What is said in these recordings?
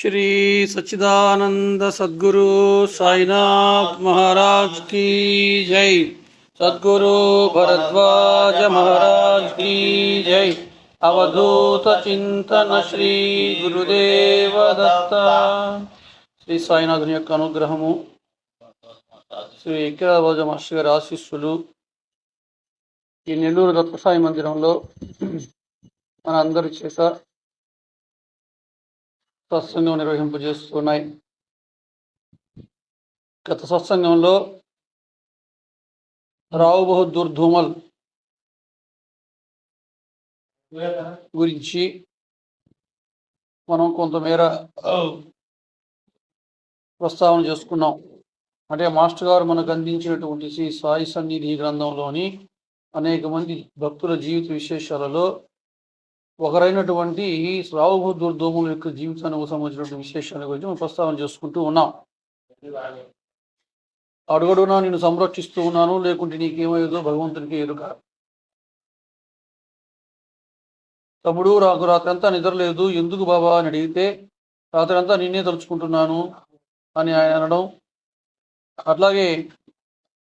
श्री सच्चिदानंद सद्गुरु साईनाथ महाराज की जय। सद्गुरु भरद्वाज महाराज की जय। अवधूत चिंतन श्री गुरुदेव दत्त। श्री సాయినాథుని యొక్క అనుగ్రహము, శ్రీ ఎక్కిరాజ మాస్టర్ గారి ఆశీస్సులు ఈ నెల్లూరు దత్తసాయి మందిరంలో మన అందరి చేత సత్సంగం నిర్వహింపజేస్తున్నాయి. గత సత్సంగంలో రావు బహదూర్ ధూమల్ గురించి మనం కొంతమేర ప్రస్తావన చేసుకున్నాం. అంటే మాస్టర్ గారు మనకు అందించినటువంటి శ్రీ సాయి సన్నిధి గ్రంథంలోని అనేక మంది భక్తుల జీవిత విశేషాలలో ఒకరైనటువంటి రావు బహదూర్ ధూమల్ యొక్క జీవితానికి సంబంధించినటువంటి విశేషాల గురించి మనం ప్రస్తావన చేసుకుంటూ ఉన్నాం. అడుగడుగునా నేను సంరక్షిస్తూ ఉన్నాను, లేకుంటే నీకేమయ్యేదో భగవంతునికి ఎరుక. తమ్ముడు, నాకు రాత్రంతా నిద్రలేదు, ఎందుకు బాబా అని అడిగితే రాత్రంతా నిన్నే తలుచుకుంటున్నాను అని ఆయన అనడం. అట్లాగే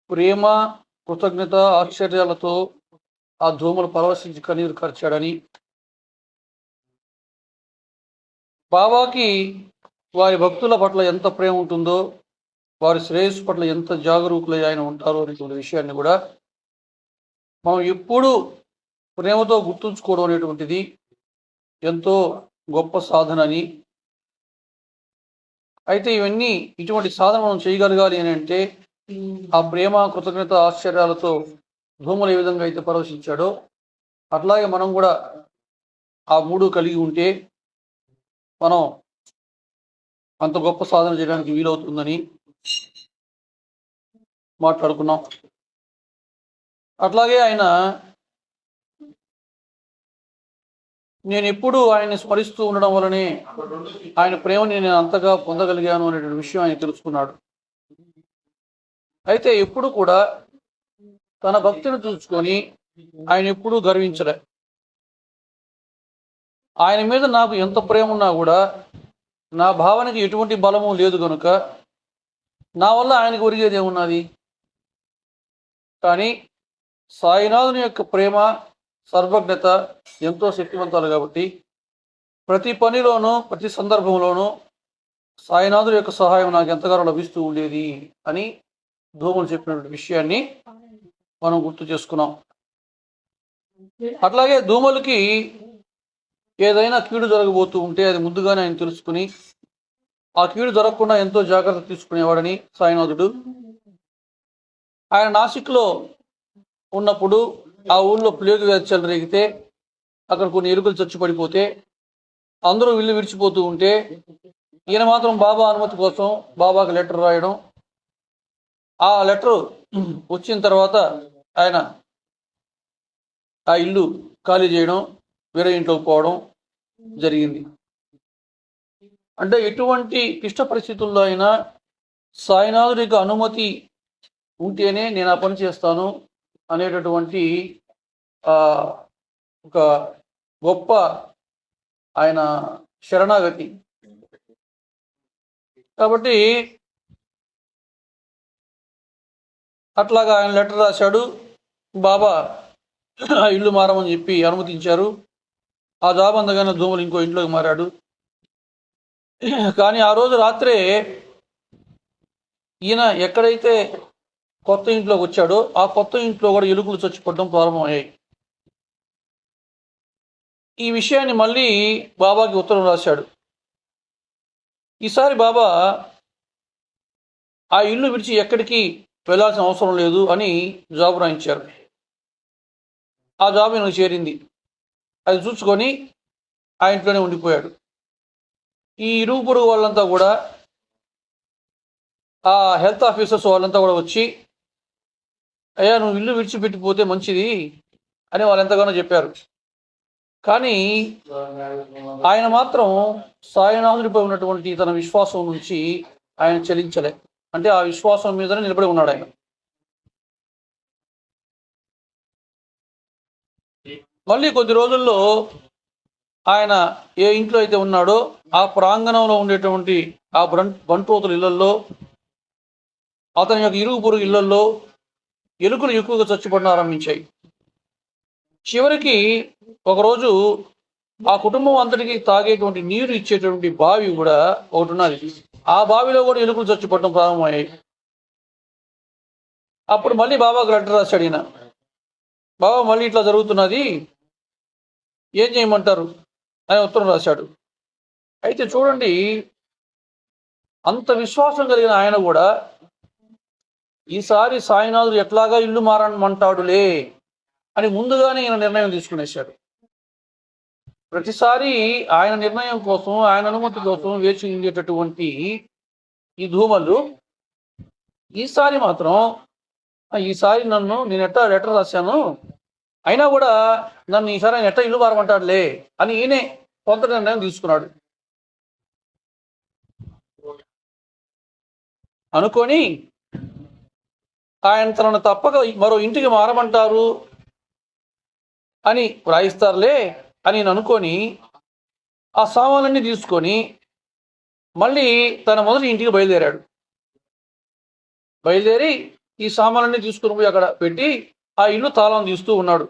ప్రేమ, కృతజ్ఞత, ఆశ్చర్యాలతో ఆ ధూమలు పరవశించి కన్నీరు కార్చాడని, బాబాకి వారి భక్తుల పట్ల ఎంత ప్రేమ ఉంటుందో, వారి శ్రేయస్సు పట్ల ఎంత జాగరూకులై ఆయన ఉంటారో అనేటువంటి విషయాన్ని కూడా మనం ఎప్పుడూ ప్రేమతో గుర్తుంచుకోవడం అనేటువంటిది ఎంతో గొప్ప సాధన అని. అయితే ఇటువంటి సాధన మనం చేయగలగాలి అని అంటే ఆ ప్రేమ, కృతజ్ఞత, ఆశ్చర్యాలతో ధూమలు ఏ విధంగా అయితే పరవశించాడో అట్లాగే మనం కూడా ఆ మూడు కలిగి ఉంటే మనం అంత గొప్ప సాధన చేయడానికి వీలవుతుందని మాట్లాడుకున్నాం. అట్లాగే నేను ఎప్పుడు ఆయన్ని స్మరిస్తూ ఉండడం వల్లనే ఆయన ప్రేమని నేను అంతగా పొందగలిగాను అనేటువంటి విషయం ఆయన తెలుసుకున్నాడు. అయితే ఎప్పుడు కూడా తన భక్తిని చూసుకొని ఆయన ఎప్పుడూ గర్వించలే. ఆయన మీద నాకు ఎంత ప్రేమ ఉన్నా కూడా నా భావనకి ఎటువంటి బలము లేదు కనుక నా వల్ల ఆయనకు ఒరిగేది ఏమున్నది. కానీ సాయినాథుని యొక్క ప్రేమ, సర్వజ్ఞత ఎంతో శక్తివంతాలు కాబట్టి ప్రతి పనిలోనూ, ప్రతి సందర్భంలోనూ సాయినాథుడి యొక్క సహాయం నాకు ఎంతగానో లభిస్తూ ఉండేది అని ధూమలు చెప్పినటువంటి విషయాన్ని మనం గుర్తు చేసుకున్నాం. అట్లాగే ధూమలకి ఏదైనా కీడు జరగబోతూ ఉంటే అది ముందుగానే ఆయన తెలుసుకుని ఆ కీడు జరగకుండా ఎంతో జాగ్రత్త తీసుకునేవాడని సాయినాథుడు. ఆయన నాసిక్లో ఉన్నప్పుడు ఆ ఊళ్ళో ప్లేగు వ్యాధి చెలరేగితే అక్కడ కొన్ని ఎలుకలు చచ్చి పడిపోతే అందరూ విల్లు విడిచిపోతూ ఉంటే ఈయన మాత్రం బాబా అనుమతి కోసం బాబాకి లెటర్ రాయడం, ఆ లెటర్ వచ్చిన తర్వాత ఆయన ఆ ఇల్లు ఖాళీ చేయడం, వేరే ఇంట్లోకి పోవడం జరిగింది. అంటే ఎటువంటి క్లిష్ట పరిస్థితుల్లో అయినా సాయినాథుడికి అనుమతి ఉంటేనే నేను ఆ పని చేస్తాను అనేటటువంటి ఒక గొప్ప ఆయన శరణాగతి. కాబట్టి అట్లాగా ఆయన లెటర్ రాశాడు. బాబా ఆ ఇల్లు మారమని చెప్పి అనుమతించారు. ఆ జాబ్ అందగానే ధూమలు ఇంకో ఇంట్లోకి మారాడు. కానీ ఆ రోజు రాత్రే ఈయన ఎక్కడైతే కొత్త ఇంట్లోకి వచ్చాడో ఆ కొత్త ఇంట్లో కూడా ఎలుకలు చచ్చిపోవడం ప్రారంభమయ్యాయి. ఈ విషయాన్ని మళ్ళీ బాబాకి ఉత్తరం రాశాడు. ఈసారి బాబా ఆ ఇల్లు విడిచి ఎక్కడికి వెళ్ళాల్సిన అవసరం లేదు అని జాబ్ రాయించారు. ఆ జాబ్ ఈయనకు చేరింది. అది చూసుకొని ఆ ఇంట్లోనే ఉండిపోయాడు. ఈ ఇరుగు పొరుగు వాళ్ళంతా కూడా, ఆ హెల్త్ ఆఫీసర్స్ వాళ్ళంతా కూడా వచ్చి, అయ్యా నువ్వు ఇల్లు విడిచిపెట్టిపోతే మంచిది అని వాళ్ళు ఎంతగానో చెప్పారు. కానీ ఆయన మాత్రం సాయినాథుడిపై ఉన్నటువంటి తన విశ్వాసం నుంచి ఆయన చలించలే. అంటే ఆ విశ్వాసం మీదనే నిలబడి ఉన్నాడు ఆయన. మళ్ళీ కొద్ది రోజుల్లో ఆయన ఏ ఇంట్లో అయితే ఉన్నాడో ఆ ప్రాంగణంలో ఉండేటువంటి ఆ బంటోతుల ఇళ్లలో, అతని యొక్క ఇరుగు పొరుగు ఇళ్లలో ఎలుకలు ఎక్కువగా చచ్చిపడడం ఆరంభించాయి. చివరికి ఒకరోజు ఆ కుటుంబం అంతటికి తాగేటువంటి నీరు ఇచ్చేటువంటి బావి కూడా ఒకటి ఉన్నది. ఆ బావిలో కూడా ఎలుకలు చచ్చిపడడం ప్రారంభమయ్యాయి. అప్పుడు మళ్ళీ బాబాకు లెటర్ రాశాడు ఈయన. బాబా మళ్ళీ ఇట్లా జరుగుతున్నది, ఏం చేయమంటారు అని ఉత్తరం రాశాడు. అయితే చూడండి, అంత విశ్వాసం కలిగిన ఆయన కూడా ఈసారి సాయినాథుడు ఎట్లాగా ఇల్లు మారమంటాడులే అని ముందుగానే ఈయన నిర్ణయం తీసుకునేశాడు. ప్రతిసారి ఆయన నిర్ణయం కోసం, ఆయన అనుమతి కోసం వేచి ఉండేటటువంటి ఈ ధూమలు ఈసారి నేను ఎట్టా లెటర్ రాశాను, అయినా కూడా నన్ను ఈసారి ఆయన ఎట్టా ఇల్లు మారమంటాడులే అని ఈయనే కొంత నిర్ణయం తీసుకున్నాడు. అనుకొని ఆయన తనను తప్పక మరో ఇంటికి మారమంటారు అని వ్రాయిస్తారులే అని నేను అనుకొని ఆ సామాన్లన్నీ తీసుకొని మళ్ళీ తన మొదటి ఇంటికి బయలుదేరి ఈ సామాన్లన్నీ తీసుకుని పోయి అక్కడ పెట్టి ఆ ఇల్లు తాళం తీస్తూ ఉన్నాడు.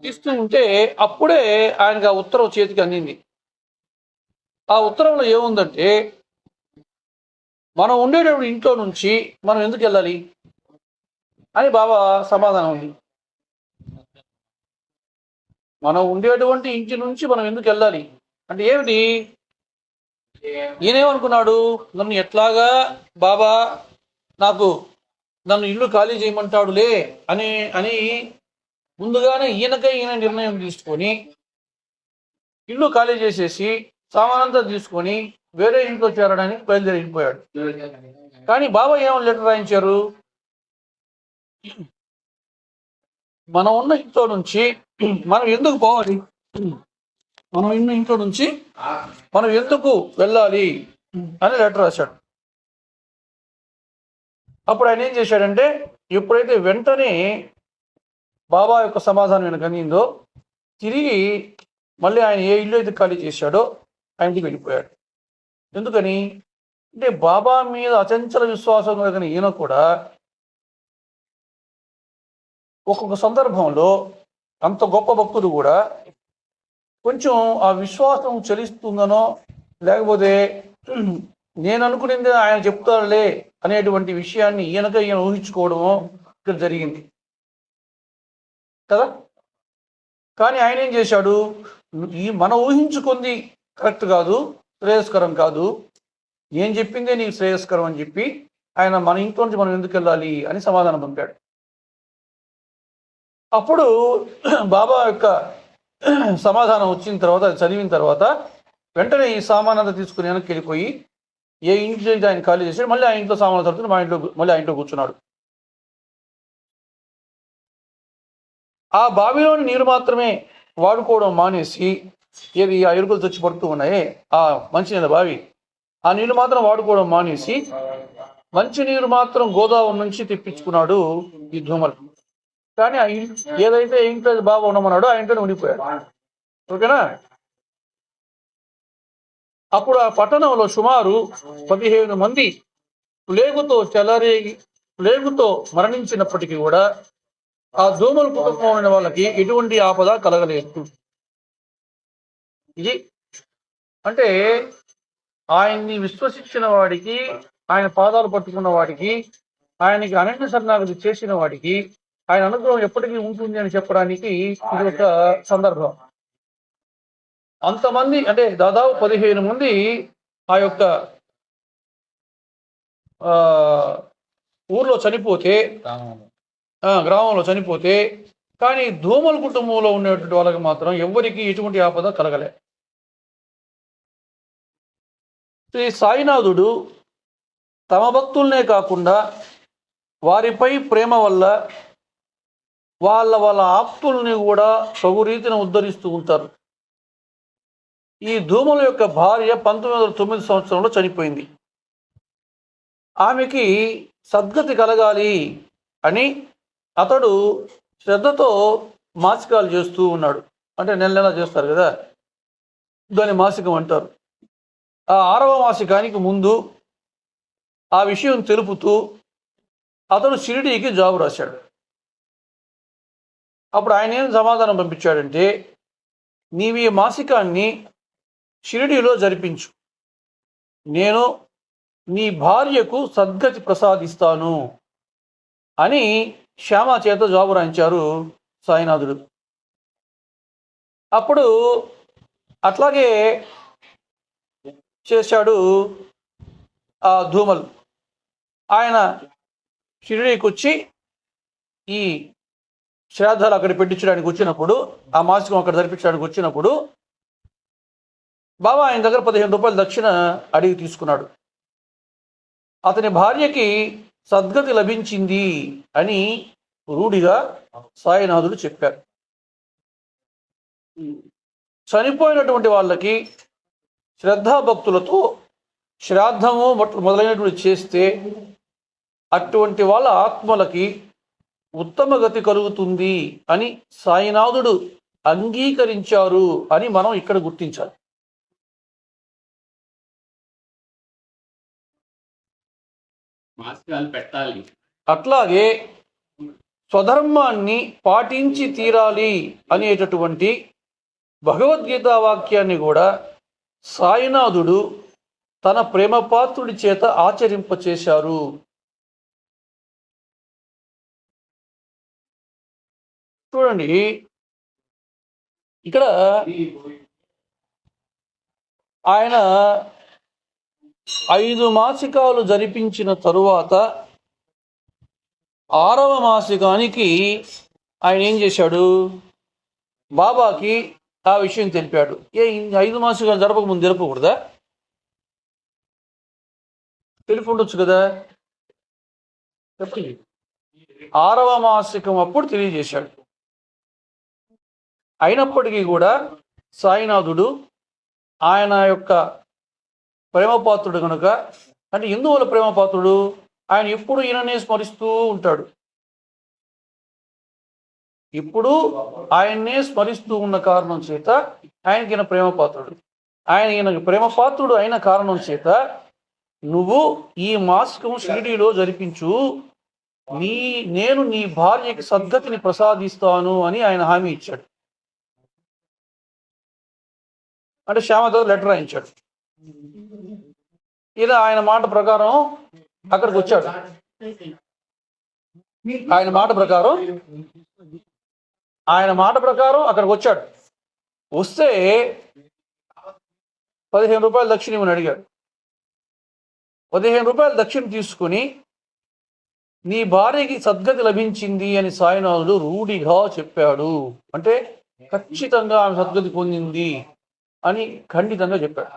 తీస్తూ ఉంటే అప్పుడే ఆయనకు ఆ ఉత్తరం చేతికి అందింది. ఆ ఉత్తరంలో ఏముందంటే, మనం ఉండేటప్పుడు ఇంట్లో నుంచి మనం ఎందుకు వెళ్ళాలి అని బాబా సమాధానం ఉంది. మనం ఉండేటువంటి ఇంటి నుంచి మనం ఎందుకు వెళ్ళాలి అంటే ఏమిటి? ఈయనేమనుకున్నాడు, నన్ను ఎట్లాగా బాబా నన్ను ఇల్లు ఖాళీ చేయమంటాడులే అని ముందుగానే ఈయన నిర్ణయం తీసుకొని ఇల్లు ఖాళీ చేసేసి సామానంతా తీసుకొని వేరే ఇంట్లో చేరడానికి బయలుదేరిపోయాడు. కానీ బాబా ఏమని లెటర్ రాయించారు, మనం ఉన్న ఇంట్లో నుంచి మనం ఎందుకు పోవాలి, మనం ఉన్న ఇంట్లో నుంచి మనం ఎందుకు వెళ్ళాలి అని లెటర్ రాశాడు. అప్పుడు ఆయన ఏం చేశాడంటే, ఎప్పుడైతే వెంటనే బాబా యొక్క సమాధానం వెనక అందిందో తిరిగి మళ్ళీ ఆయన ఏ ఇల్లు అయితే ఖాళీ చేశాడో ఆ ఇంటికి వెళ్ళిపోయాడు. ఎందుకని అంటే బాబా మీద అచంచల విశ్వాసం కలిగిన ఈయన కూడా ఒక్కొక్క సందర్భంలో అంత గొప్ప భక్తుడు కూడా కొంచెం ఆ విశ్వాసం చలిస్తుందనో లేకపోతే నేను అనుకునేది ఆయన చెప్తారులే అనేటువంటి విషయాన్ని ఈయన ఊహించుకోవడమో ఇక్కడ జరిగింది కదా. కానీ ఆయన ఏం చేశాడు, మనం ఊహించుకుంది కరెక్ట్ కాదు, శ్రేయస్కరం కాదు, నేను చెప్పిందే నీకు శ్రేయస్కరం అని చెప్పి ఆయన మన ఇంట్లో నుంచి మనం ఎందుకు వెళ్ళాలి అని సమాధానం పంపాడు. అప్పుడు బాబా యొక్క సమాధానం వచ్చిన తర్వాత, చదివిన తర్వాత వెంటనే ఈ సామానంతా తీసుకుని వెనక్కి వెళ్ళిపోయి ఏ ఇంట్లో ఆయన ఖాళీ చేశాడు మళ్ళీ ఆ ఇంట్లో సామాన్లు తరుపుని మళ్ళీ ఆ ఇంట్లో కూర్చున్నాడు. ఆ బావిలోని నీరు మాత్రమే వాడుకోవడం మానేసి, ఏది ఆ ఎరుకలు తెచ్చి పడుతూ ఉన్నాయే ఆ మంచినీళ్ళ బావి, ఆ నీళ్ళు మాత్రం వాడుకోవడం మానేసి మంచినీరు మాత్రం గోదావరి నుంచి తెప్పించుకున్నాడు ఈ ధూమలు. కానీ ఆ ఏదైతే ఇంట్లో బాగా ఉండమన్నాడో ఆ ఇంట్లోనే ఉండిపోయాడు. ఓకేనా. అప్పుడు ఆ పట్టణంలో సుమారు 15 మంది ప్లేగుతో మరణించినప్పటికీ కూడా ఆ దోమల కుటుంబమైన వాళ్ళకి ఎటువంటి ఆపద కలగలేదు. ఇది అంటే ఆయన్ని విశ్వసించిన వాడికి, ఆయన పాదాలు పట్టుకున్న వాడికి, ఆయనకి అనన్య శరణాగతి చేసిన వాడికి ఆయన అనుగ్రహం ఎప్పటికీ ఉంటుంది అని చెప్పడానికి ఇది ఒక సందర్భం. అంతమంది అంటే దాదాపు 15 మంది ఆ యొక్క ఊర్లో చనిపోతే, గ్రామంలో చనిపోతే, కానీ దోమల కుటుంబంలో ఉన్నటువంటి వాళ్ళకి మాత్రం ఎవ్వరికి ఎటువంటి ఆపద కలగలే. శ్రీ సాయినాథుడు తమ భక్తులనే కాకుండా వారిపై ప్రేమ వల్ల వాళ్ళ ఆప్తుల్ని కూడా సగు రీతిని ఉద్ధరిస్తూ ఉంటారు. ఈ ధూమల యొక్క భార్య 1909 సంవత్సరంలో చనిపోయింది. ఆమెకి సద్గతి కలగాలి అని అతడు శ్రద్ధతో మాసికాలు చేస్తూ ఉన్నాడు. అంటే నెల నెల చేస్తారు కదా, దాని మాసికం అంటారు. ఆ 6వ మాసికానికి ముందు ఆ విషయం తెలుపుతూ అతను షిరిడీకి జాబు రాశాడు. అప్పుడు ఆయన ఏం సమాధానం పంపించాడంటే, నీవు ఈ మాసికాన్ని షిరిడీలో జరిపించు, నేను నీ భార్యకు సద్గతి ప్రసాదిస్తాను అని శ్యామ చేత జాబు రాయించారు సాయినాథుడు. అప్పుడు అట్లాగే చేశాడు ఆ ధూమల్. ఆయన షిరిడీకి వచ్చి ఈ శ్రాద్ధాలు అక్కడ పెట్టించడానికి వచ్చినప్పుడు, ఆ మాసికం అక్కడ జరిపించడానికి వచ్చినప్పుడు బాబా ఆయన దగ్గర 15 రూపాయలు దక్షిణ అడిగి తీసుకున్నాడు. అతని భార్యకి సద్గతి లభించింది అని రూఢిగా సాయినాథుడు చెప్పారు. చనిపోయినటువంటి వాళ్ళకి శ్రద్ధాభక్తులతో శ్రాద్ధము మొదలైనటువంటి చేస్తే అటువంటి వాళ్ళ ఆత్మలకి ఉత్తమ గతి కలుగుతుంది అని సాయినాథుడు అంగీకరించారు అని మనం ఇక్కడ గుర్తించాలి. అట్లాగే స్వధర్మాన్ని పాటించి తీరాలి అనేటటువంటి భగవద్గీత వాక్యాన్ని కూడా సాయినాథుడు తన ప్రేమపాత్రుడి చేత ఆచరింపచేశారు. చూడండి, ఇక్కడ ఆయన 5 మాసికాలు జరిపించిన తరువాత 6వ మాసికానికి ఆయన ఏం చేశాడు, బాబాకి ఆ విషయం తెలిపాడు. 5 మాసికాలు జరపక ముందు జరపకూడదా? తెలిపి ఉండొచ్చు కదా. 6వ మాసికం అప్పుడు తెలియజేశాడు. అయినప్పటికీ కూడా సాయినాథుడు ఆయన యొక్క ప్రేమపాత్రుడు కనుక, అంటే ఎందువల్ల ప్రేమపాత్రుడు, ఆయన ఎప్పుడు ఈయననే స్మరిస్తూ ఉంటాడు. ఇప్పుడు ఆయన్నే స్మరిస్తూ ఉన్న కారణం చేత ఆయనకి ఈయన ప్రేమపాత్రుడు. ఈయనకి ప్రేమపాత్రుడు అయిన కారణం చేత నువ్వు ఈ మాసికం షిరిడీలో జరిపించు, నేను నీ భార్యకి సద్గతిని ప్రసాదిస్తాను అని ఆయన హామీ ఇచ్చాడు. అంటే శ్యామతో లెటర్ రాయించాడు. ఇలా ఆయన మాట ప్రకారం అక్కడికి వచ్చాడు. ఆయన మాట ప్రకారం అక్కడికి వచ్చాడు. వస్తే 15 రూపాయలు దక్షిణ ఇవ్వని అడిగాడు. 15 రూపాయలు దక్షిణ తీసుకుని నీ భార్యకి సద్గతి లభించింది అని సాయినాథుడు రూఢిగా చెప్పాడు. అంటే ఖచ్చితంగా ఆమె సద్గతి పొందింది అని ఖండితంగా చెప్పాడు.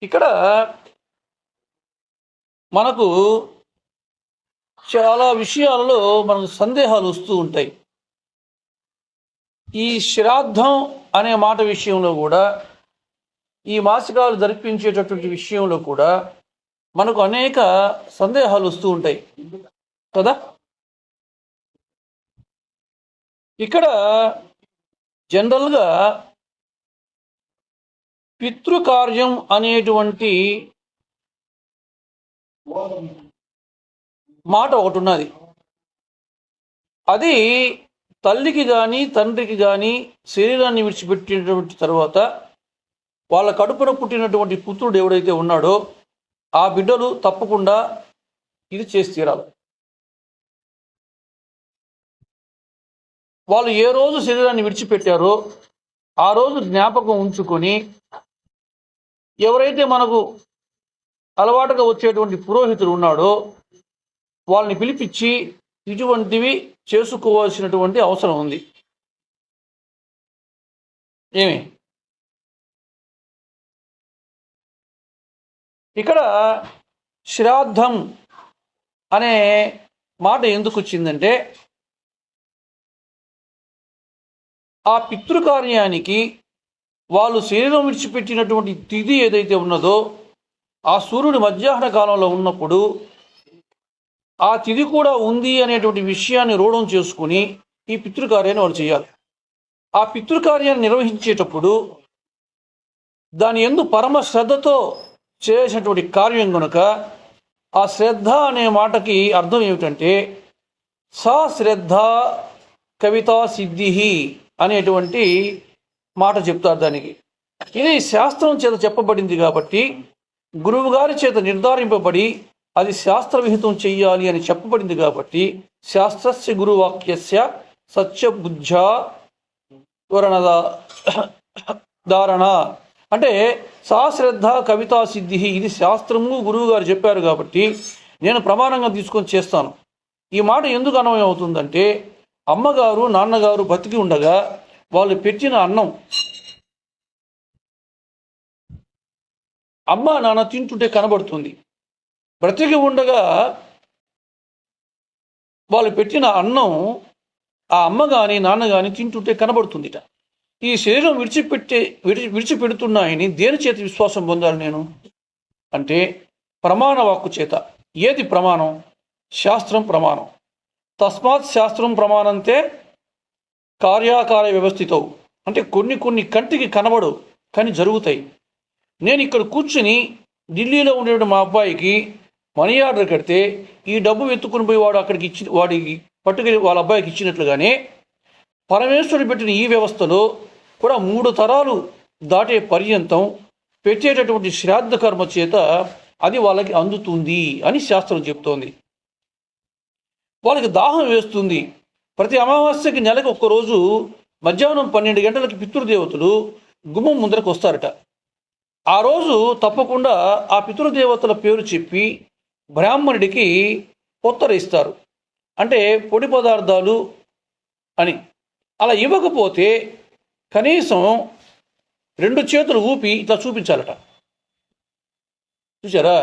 ఇక్కడ మనకు చాలా విషయాలలో మనకు సందేహాలు వస్తూ ఉంటాయి. ఈ శ్రాద్ధం అనే మాట విషయంలో కూడా, ఈ మాసికాలు జరిపించేటటువంటి విషయంలో కూడా మనకు అనేక సందేహాలు వస్తూ ఉంటాయి కదా. ఇక్కడ జనరల్గా పితృకార్యం అనేటువంటి మాట ఒకటి ఉన్నది. అది తల్లికి కానీ తండ్రికి కానీ శరీరాన్ని విడిచిపెట్టినటువంటి తర్వాత వాళ్ళ కడుపున పుట్టినటువంటి పుత్రుడు ఎవడైతే ఉన్నాడో ఆ బిడ్డలు తప్పకుండా ఇది చేసి తీరాలి. వాళ్ళు ఏ రోజు శరీరాన్ని విడిచిపెట్టారో ఆ రోజు జ్ఞాపకం ఉంచుకొని ఎవరైతే మనకు అలవాటుగా వచ్చేటువంటి పురోహితుడు ఉన్నాడో వాళ్ళని పిలిపించి ఇటువంటివి చేసుకోవాల్సినటువంటి అవసరం ఉంది. ఏమి ఇక్కడ శ్రాద్ధం అనే మాట ఎందుకు వచ్చిందంటే, ఆ పితృకార్యానికి వాళ్ళు శరీరం విడిచిపెట్టినటువంటి తిథి ఏదైతే ఉన్నదో ఆ సూర్యుడు మధ్యాహ్న కాలంలో ఉన్నప్పుడు ఆ తిథి కూడా ఉంది అనేటువంటి విషయాన్ని రూఢం చేసుకుని ఈ పితృకార్యాన్ని వాళ్ళు చేయాలి. ఆ పితృకార్యాన్ని నిర్వహించేటప్పుడు దాని యందు పరమ శ్రద్ధతో చేసినటువంటి కార్యం కనుక ఆ శ్రద్ధ అనే మాటకి అర్థం ఏమిటంటే సా శ్రద్ధ కవితా సిద్ధి అనేటువంటి మాట చెప్తారు దానికి. ఇది శాస్త్రం చేత చెప్పబడింది కాబట్టి గురువు గారి చేత నిర్ధారింపబడి అది శాస్త్ర విహితం చెయ్యాలి అని చెప్పబడింది కాబట్టి శాస్త్రస్య గురువాక్యస్య సత్యబుద్ధ ధారణ అంటే సాశ్రద్ధ కవితా సిద్ధి ఇది శాస్త్రము గురువు గారు చెప్పారు కాబట్టి నేను ప్రమాణంగా తీసుకొని చేస్తాను. ఈ మాట ఎందుకు అన్వయం అవుతుందంటే అమ్మగారు నాన్నగారు బతికి ఉండగా వాళ్ళు పెట్టిన అన్నం అమ్మ నాన్న తింటుంటే కనబడుతుంది. బ్రతికి ఉండగా వాళ్ళు పెట్టిన అన్నం ఆ అమ్మ కానీ నాన్న కానీ తింటుంటే కనబడుతుందిట. ఈ శరీరం విడిచిపెడుతున్నాయని దేని చేత విశ్వాసం పొందాలి నేను అంటే ప్రమాణ వాక్కు చేత. ఏది ప్రమాణం? శాస్త్రం ప్రమాణం. తస్మాత్ శాస్త్రం ప్రమాణంతే కార్యాకార వ్యవస్థితో అంటే కొన్ని కంటికి కనబడవు కానీ జరుగుతాయి. నేను ఇక్కడ కూర్చుని ఢిల్లీలో ఉండేటువంటి మా అబ్బాయికి మనీ ఆర్డర్ కడితే ఈ డబ్బు ఎత్తుకుని పోయి వాడు అక్కడికి వాడికి పట్టుకెళ్ళి వాళ్ళ అబ్బాయికి ఇచ్చినట్లుగానే పరమేశ్వరుడు పెట్టిన ఈ వ్యవస్థలో కూడా 3 తరాలు దాటే పర్యంతం పెట్టేటటువంటి శ్రాద్ధ కర్మ చేత అది వాళ్ళకి అందుతుంది అని శాస్త్రం చెప్తోంది. వాళ్ళకి దాహం వేస్తుంది. ప్రతి అమావాస్యకి నెలకు ఒక్కరోజు మధ్యాహ్నం 12 గంటలకి పితృదేవతలు గుమ్మం ముందరకు వస్తారట. ఆ రోజు తప్పకుండా ఆ పితృదేవతల పేరు చెప్పి బ్రాహ్మణుడికి పొత్తర ఇస్తారు, అంటే పొడి పదార్థాలు అని. అలా ఇవ్వకపోతే కనీసం 2 చేతులు ఊపి ఇట్లా చూపించాలట. చూసారా?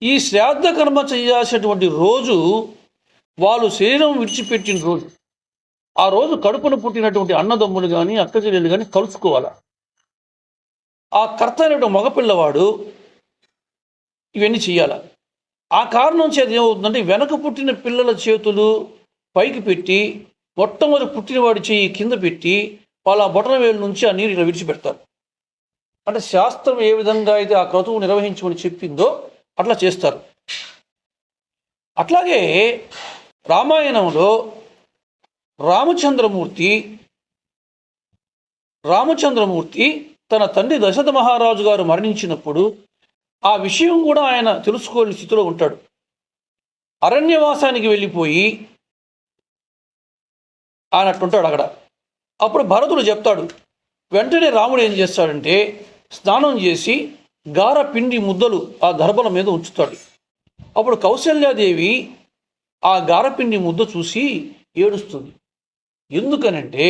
ఈ శ్రాద్ధ కర్మ చేయాల్సినటువంటి రోజు వాళ్ళు శరీరం విడిచిపెట్టిన రోజు. ఆ రోజు కడుపున పుట్టినటువంటి అన్నదమ్ములు కానీ అక్క చెల్లెలు కానీ కలుసుకోవాలి. ఆ కర్త అనేటువంటి మగపిల్లవాడు ఇవన్నీ చెయ్యాల. ఆ కారణం చేత ఏమవుతుందంటే వెనక పుట్టిన పిల్లల చేతులు పైకి పెట్టి మొట్టమొదటి పుట్టినవాడి చెయ్యి కింద పెట్టి వాళ్ళ బొటన వేలు నుంచి ఆ నీరు ఇలా విడిచిపెడతారు. అంటే శాస్త్రం ఏ విధంగా అయితే ఆ క్రతువు నిర్వహించమని చెప్పిందో అట్లా చేస్తారు. అట్లాగే రామాయణంలో రామచంద్రమూర్తి తన తండ్రి దశరథ మహారాజు గారు మరణించినప్పుడు ఆ విషయం కూడా ఆయన తెలుసుకోలేని స్థితిలో ఉంటాడు. అరణ్యవాసానికి వెళ్ళిపోయి ఆయన అట్లుంటాడు అక్కడ. అప్పుడు భరతుడు చెప్తాడు. వెంటనే రాముడు ఏం చేస్తాడంటే స్నానం చేసి గార పిండి ముద్దలు ఆ దర్భల మీద ఉంచుతాడు. అప్పుడు కౌశల్యాదేవి ఆ గారపిండి ముద్ద చూసి ఏడుస్తుంది. ఎందుకనంటే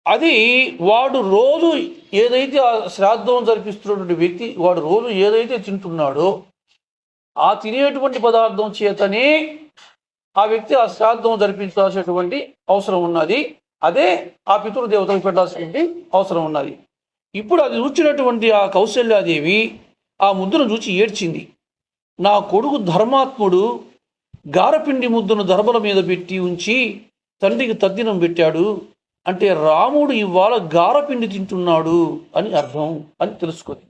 అది వాడు రోజు ఏదైతే ఆ శ్రాద్ధం జరిపిస్తున్నటువంటి వ్యక్తి వాడు రోజు ఏదైతే తింటున్నాడో ఆ తినేటువంటి పదార్థం చేతనే ఆ వ్యక్తి ఆ శ్రాద్ధం జరిపించాల్సినటువంటి అవసరం ఉన్నది. అదే ఆ పితృదేవతలకు పెట్టాల్సినటువంటి అవసరం ఉన్నది. ఇప్పుడు అది చూచినటువంటి ఆ కౌశల్యాదేవి ఆ ముద్దను చూచి ఏడ్చింది. నా కొడుకు ధర్మాత్ముడు గారపిండి ముద్దను దర్భల మీద పెట్టి ఉంచి తండ్రికి తద్దినం పెట్టాడు అంటే రాముడు ఇవాళ గారపిండి తింటున్నాడు అని అర్థం అని తెలుసుకుంది.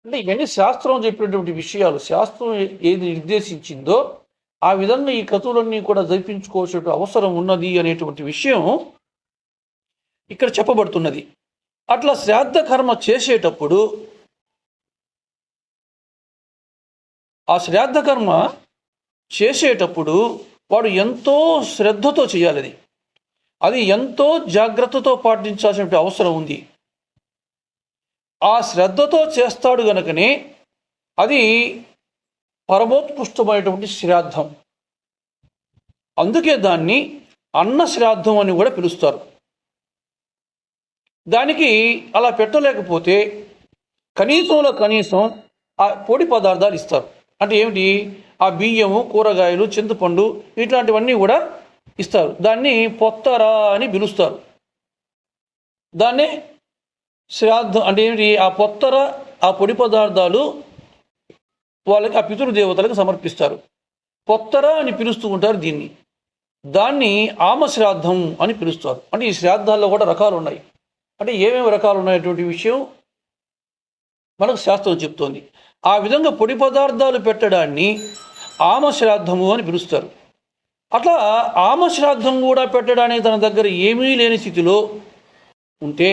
అంటే ఇవన్నీ శాస్త్రం చెప్పినటువంటి విషయాలు. శాస్త్రం ఏది నిర్దేశించిందో ఆ విధంగా ఈ కథలన్నీ కూడా జరిపించుకోవాల్సిన అవసరం ఉన్నది అనేటువంటి విషయం ఇక్కడ చెప్పబడుతున్నది. అట్లా శ్రాద్ధ కర్మ చేసేటప్పుడు వాడు ఎంతో శ్రద్ధతో చేయాలి. అది ఎంతో జాగ్రత్తతో పాటించాల్సిన అవసరం ఉంది. ఆ శ్రద్ధతో చేస్తాడు గనుకనే అది పరమోత్కృష్టమైనటువంటి శ్రాద్ధం. అందుకే దాన్ని అన్న శ్రాద్ధం అని కూడా పిలుస్తారు. దానికి అలా పెట్టలేకపోతే కనీసంలో కనీసం ఆ పొడి పదార్థాలు ఇస్తారు. అంటే ఏమిటి? ఆ బియ్యము, కూరగాయలు, చింతపండు ఇట్లాంటివన్నీ కూడా ఇస్తారు. దాన్ని పొత్తర అని పిలుస్తారు. దాన్ని శ్రాద్ధం అంటే ఏమిటి? ఆ పొత్తర, ఆ పొడి పదార్థాలు వాళ్ళకి ఆ పితృదేవతలకు సమర్పిస్తారు. పొత్తర అని పిలుస్తూ ఉంటారు దీన్ని. దాన్ని ఆమశ్రాద్ధం అని పిలుస్తారు. అంటే ఈ శ్రాద్ధాల్లో కూడా రకాలు ఉన్నాయి. అంటే ఏమేమి రకాలు ఉన్నాయటువంటి విషయం మనకు శాస్త్రం చెప్తోంది. ఆ విధంగా పొడి పదార్థాలు పెట్టడాన్ని ఆమశ్రాద్ధము అని పిలుస్తారు. అట్లా ఆమశ్రాద్ధం కూడా పెట్టడానికి తన దగ్గర ఏమీ లేని స్థితిలో ఉంటే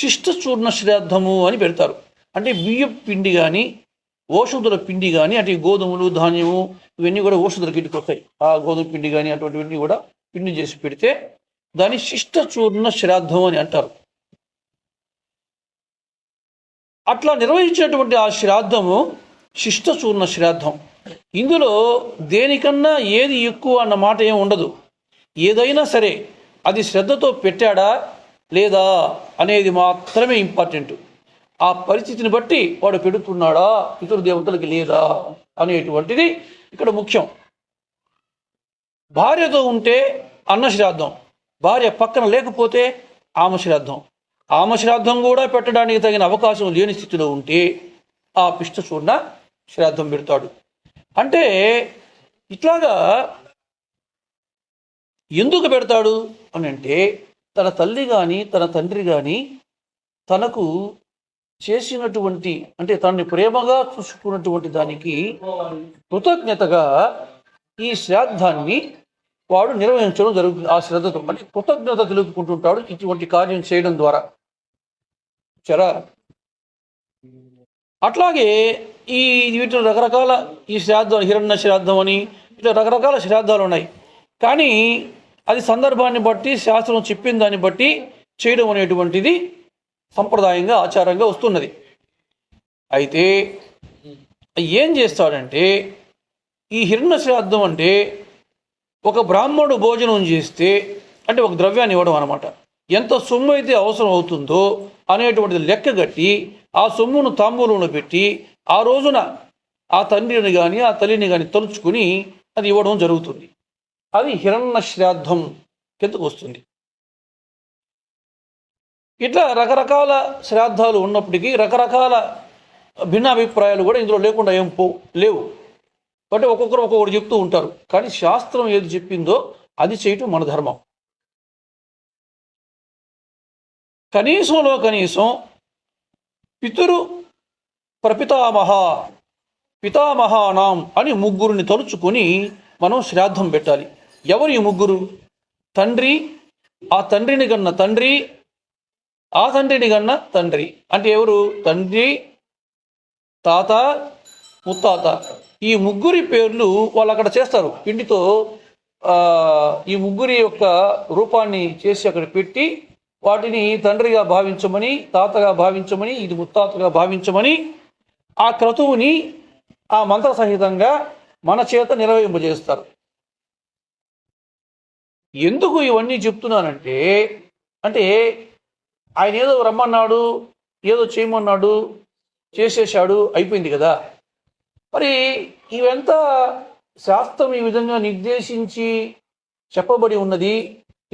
శిష్టచూర్ణ శ్రాద్ధము అని పెడతారు. అంటే బియ్యం పిండి కానీ ఓషధుల పిండి కానీ, అంటే గోధుమలు ధాన్యము ఇవన్నీ కూడా ఓషధుల కిందికి వస్తాయి. ఆ గోధుమ పిండి కానీ అటువంటివన్నీ కూడా పిండి చేసి పెడితే దాన్ని శిష్టచూర్ణ శ్రాద్ధం అని అంటారు. అట్లా నిర్వహించేటువంటి ఆ శ్రాద్ధము శిష్టచూర్ణ శ్రాద్ధం. ఇందులో దేనికన్నా ఏది ఎక్కువ అన్న మాట ఏమి ఉండదు. ఏదైనా సరే అది శ్రద్ధతో పెట్టాడా లేదా అనేది మాత్రమే ఇంపార్టెంట్. ఆ పరిస్థితిని బట్టి వాడు పెడుతున్నాడా పితృదేవతలకి లేదా అనేటువంటిది ఇక్కడ ముఖ్యం. భార్యతో ఉంటే అన్నశ్రాద్ధం, భార్య పక్కన లేకపోతే ఆమశ్రాద్ధం. ఆమశ్రాద్ధం కూడా పెట్టడానికి తగిన అవకాశం లేని స్థితిలో ఉంటే ఆ పిష్టచూర్ణ శ్రాద్ధం పెడతాడు. అంటే ఇట్లాగా ఎందుకు పెడతాడు అని అంటే, తన తల్లి కానీ తన తండ్రి కానీ తనకు చేసినటువంటి, అంటే తనని ప్రేమగా చూసుకున్నటువంటి దానికి కృతజ్ఞతగా ఈ శ్రాద్ధాన్ని వాడు నిర్వహించడం జరుగుతుంది. ఆ శ్రద్ధతో అంటే కృతజ్ఞత తెలుపుకుంటుంటాడు ఇటువంటి కార్యం చేయడం ద్వారా. సరే, అట్లాగే ఈ వీటిలో రకరకాల ఈ శ్రాద్ధం, హిరణ్య శ్రాద్ధం అని ఇట్లా రకరకాల శ్రాద్ధాలు ఉన్నాయి. కానీ అది సందర్భాన్ని బట్టి శాస్త్రం చెప్పిన దాన్ని బట్టి చేయడం అనేటువంటిది సంప్రదాయంగా ఆచారంగా వస్తున్నది. అయితే ఏం చేస్తాడంటే, ఈ హిరణ్య శ్రాద్ధం అంటే ఒక బ్రాహ్మణుడు భోజనం చేస్తే అంటే ఒక ద్రవ్యాన్ని ఇవ్వడం అనమాట. ఎంత సొమ్ము అయితే అవసరం అవుతుందో అనేటువంటిది లెక్క కట్టి ఆ సొమ్మును తాంబూలంలో పెట్టి ఆ రోజున ఆ తండ్రిని కానీ ఆ తల్లిని కానీ తలుచుకుని అది ఇవ్వడం జరుగుతుంది. అది హిరణ్య శ్రాద్ధం కిందకు వస్తుంది. ఇట్లా రకరకాల శ్రాద్ధాలు ఉన్నప్పటికీ రకరకాల భిన్నాభిప్రాయాలు కూడా ఇందులో లేకుండా ఏం లేవు. అంటే ఒక్కొక్కరు ఒక్కొక్కరు చెప్తూ ఉంటారు. కానీ శాస్త్రం ఏది చెప్పిందో అది చేయటం మన ధర్మం. కనీసంలో కనీసం పితరు ప్రపితామహ పితామహానాం అని ముగ్గురిని తలుచుకొని మనం శ్రాద్ధం పెట్టాలి. ఎవరు ఈ ముగ్గురు? తండ్రి, ఆ తండ్రిని కన్న తండ్రి, ఆ తండ్రిని కన్న తండ్రి. అంటే ఎవరు? తండ్రి, తాత, ముత్తాత. ఈ ముగ్గురి పేర్లు వాళ్ళు అక్కడ చేస్తారు. పిండితో ఈ ముగ్గురి యొక్క రూపాన్ని చేసి అక్కడ పెట్టి వాటిని తండ్రిగా భావించమని, తాతగా భావించమని, ఇది ముత్తాతగా భావించమని ఆ క్రతువుని ఆ మంత్ర సహితంగా మన చేత నిర్వహింపజేస్తారు. ఎందుకు ఇవన్నీ చెప్తున్నానంటే, అంటే ఆయన ఏదో రమ్మన్నాడు, ఏదో చేయమన్నాడు, చేసేసాడు, అయిపోయింది కదా. మరి ఇవంతా శాస్త్రం ఈ విధంగా నిర్దేశించి చెప్పబడి ఉన్నది,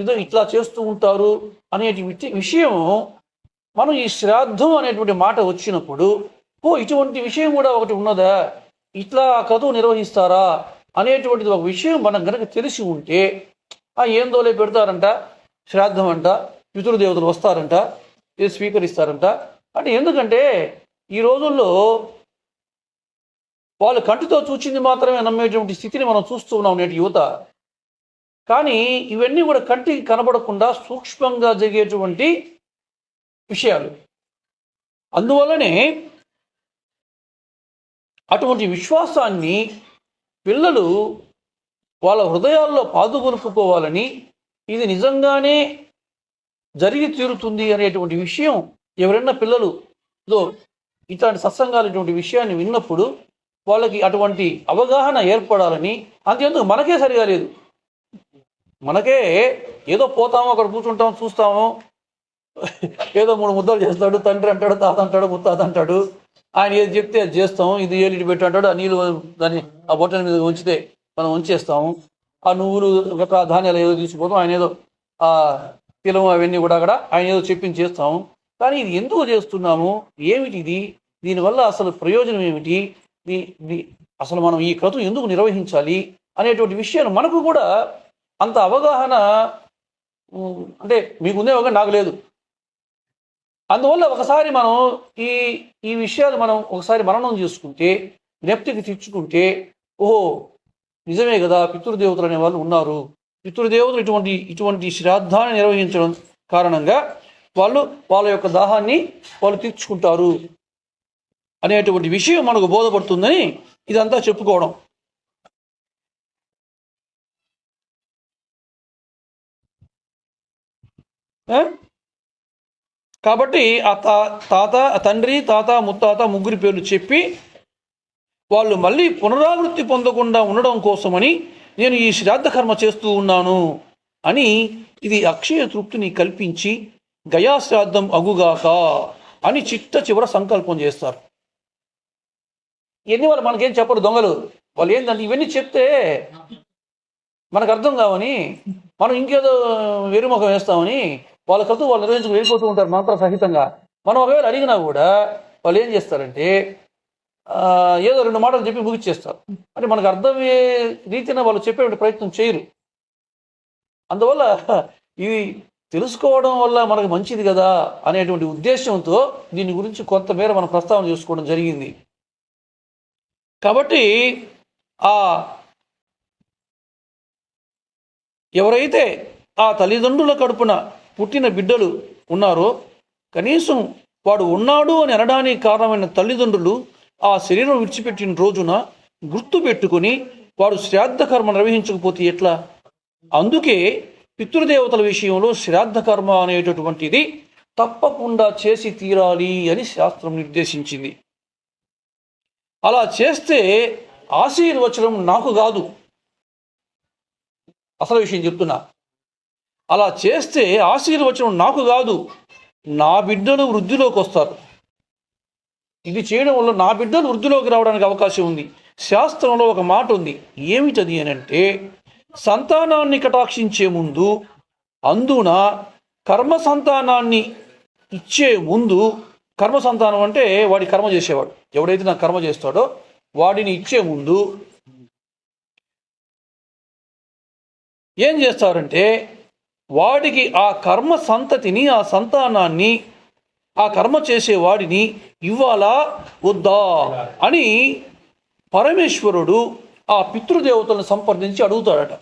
ఇదో ఇట్లా చేస్తూ ఉంటారు అనేటి విషయం మనం ఈ శ్రాద్ధం అనేటువంటి మాట వచ్చినప్పుడు ఇటువంటి విషయం కూడా ఒకటి ఉన్నదా, ఇట్లా కథవు నిర్వహిస్తారా అనేటువంటిది ఒక విషయం మనం కనుక తెలిసి ఉంటే ఏందోలే పెడతారంట, శ్రాద్ధం అంట, పితృదేవతలు వస్తారంట, స్వీకరిస్తారంట అంటే. ఎందుకంటే ఈ రోజుల్లో వాళ్ళు కంటితో చూచింది మాత్రమే నమ్మేటువంటి స్థితిని మనం చూస్తూ ఉన్నాం నేటి యువత. కానీ ఇవన్నీ కూడా కంటికి కనబడకుండా సూక్ష్మంగా జరిగేటువంటి విషయాలు. అందువల్లనే అటువంటి విశ్వాసాన్ని పిల్లలు వాళ్ళ హృదయాల్లో పాదుకొలుపుకోవాలని, ఇది నిజంగానే జరిగి తీరుతుంది అనేటువంటి విషయం ఎవరైనా పిల్లలు ఇట్లాంటి సత్సంగాలు ఇటువంటి విషయాన్ని విన్నప్పుడు వాళ్ళకి అటువంటి అవగాహన ఏర్పడాలని. అంతేందుకు మనకే సరిగా లేదు, మనకే ఏదో పోతాము, అక్కడ కూర్చుంటాము, చూస్తాము, ఏదో 3 ముద్దలు చేస్తాడు, తండ్రి అంటాడు, తాత అంటాడు, ముత్తాత అంటాడు, ఆయన ఏది చెప్తే అది చేస్తాము. ఇది ఏలిటి పెట్టి అంటాడు, ఆ నీళ్ళు దాన్ని ఆ బొట్టల మీద ఉంచితే మనం ఉంచేస్తాము, ఆ నువ్వులు గట్రా ధాన్యాలు ఏదో తీసుకుపోతాం, ఆయన ఏదో ఆ తిలము అవన్నీ కూడా అక్కడ ఆయన ఏదో చెప్పింది చేస్తాము. కానీ ఇది ఎందుకు చేస్తున్నాము, ఏమిటి ఇది, దీనివల్ల అసలు ప్రయోజనం ఏమిటి, అసలు మనం ఈ క్రతువు ఎందుకు నిర్వహించాలి అనేటువంటి విషయాలు మనకు కూడా అంత అవగాహన అంటే మీకుందే ఒక నాకు లేదు. అందువల్ల ఒకసారి మనం ఈ ఈ విషయాలు మనం ఒకసారి మననం చేసుకుంటే, జ్ఞప్తికి తెచ్చుకుంటే, ఓహో నిజమే కదా, పితృదేవతలు అనే వాళ్ళు ఉన్నారు, పితృదేవతలు ఇటువంటి శ్రాద్ధాన్ని నిర్వహించడం కారణంగా వాళ్ళ యొక్క దాహాన్ని వాళ్ళు తీర్చుకుంటారు అనేటువంటి విషయం మనకు బోధపడుతుందని ఇదంతా చెప్పుకోవడం. కాబట్టి ఆ తండ్రి తాత ముత్తాత ముగ్గురి పేర్లు చెప్పి వాళ్ళు మళ్ళీ పునరావృత్తి పొందకుండా ఉండడం కోసమని నేను ఈ శ్రాద్ధ కర్మ చేస్తూ ఉన్నాను అని ఇది అక్షయ తృప్తిని కల్పించి గయాశ్రాద్ధం అగుగాక అని చివర సంకల్పం చేస్తారు. ఇవన్నీ వాళ్ళు మనకేం చెప్పరు దొంగలు. వాళ్ళు ఏంటంటే ఇవన్నీ చెప్తే మనకు అర్థం కావని మనం ఇంకేదో వెరుముఖం వేస్తామని వాళ్ళ క్రతువు వాళ్ళు నిర్వహించుకు వెళ్ళిపోతూ ఉంటారు మంత్ర సహితంగా. మనం ఒకవేళ అడిగినా కూడా వాళ్ళు ఏం చేస్తారంటే ఏదో 2 మాటలు చెప్పి ముగిచ్చేస్తారు. అంటే మనకు అర్థమయ్యే రీతిన వాళ్ళు చెప్పే ప్రయత్నం చేయరు. అందువల్ల ఇది తెలుసుకోవడం వల్ల మనకు మంచిది కదా అనేటువంటి ఉద్దేశంతో దీని గురించి కొంతమేర మనం ప్రస్తావన చేసుకోవడం జరిగింది. కాబట్టి ఎవరైతే ఆ తల్లిదండ్రుల కడుపున పుట్టిన బిడ్డలు ఉన్నారో, కనీసం వాడు ఉన్నాడు అని అనడానికి కారణమైన తల్లిదండ్రులు ఆ శరీరం విడిచిపెట్టిన రోజున గుర్తు పెట్టుకుని వాడు శ్రాద్ధ కర్మ నిర్వహించకపోతే ఎట్లా? అందుకే పితృదేవతల విషయంలో శ్రాద్ధ కర్మ అనేటటువంటిది తప్పకుండా చేసి తీరాలి అని శాస్త్రం నిర్దేశించింది. అలా చేస్తే ఆశీర్వచనం నాకు కాదు, అసలు విషయం చెప్తున్నా, అలా చేస్తే ఆశీర్వచనం నాకు కాదు, నా బిడ్డలు వృద్ధిలోకి వస్తారు. ఇది చేయడం వల్ల నా బిడ్డలు వృద్ధిలోకి రావడానికి అవకాశం ఉంది. శాస్త్రంలో ఒక మాట ఉంది, ఏమిటది అని అంటే, సంతానాన్ని కటాక్షించే ముందు, అందున కర్మ సంతానాన్ని ఇచ్చే ముందు, కర్మ సంతానం అంటే వాడి కర్మ చేసేవాడు, ఎవడైతే నాకు కర్మ చేస్తాడో వాడిని ఇచ్చే ముందు ఏం చేస్తారంటే వాడికి ఆ కర్మ సంతతిని, ఆ సంతానాన్ని, ఆ కర్మ చేసేవాడిని ఇవ్వాలా వద్దా అని పరమేశ్వరుడు ఆ పితృదేవతలను సంప్రదించి అడుగుతాడట.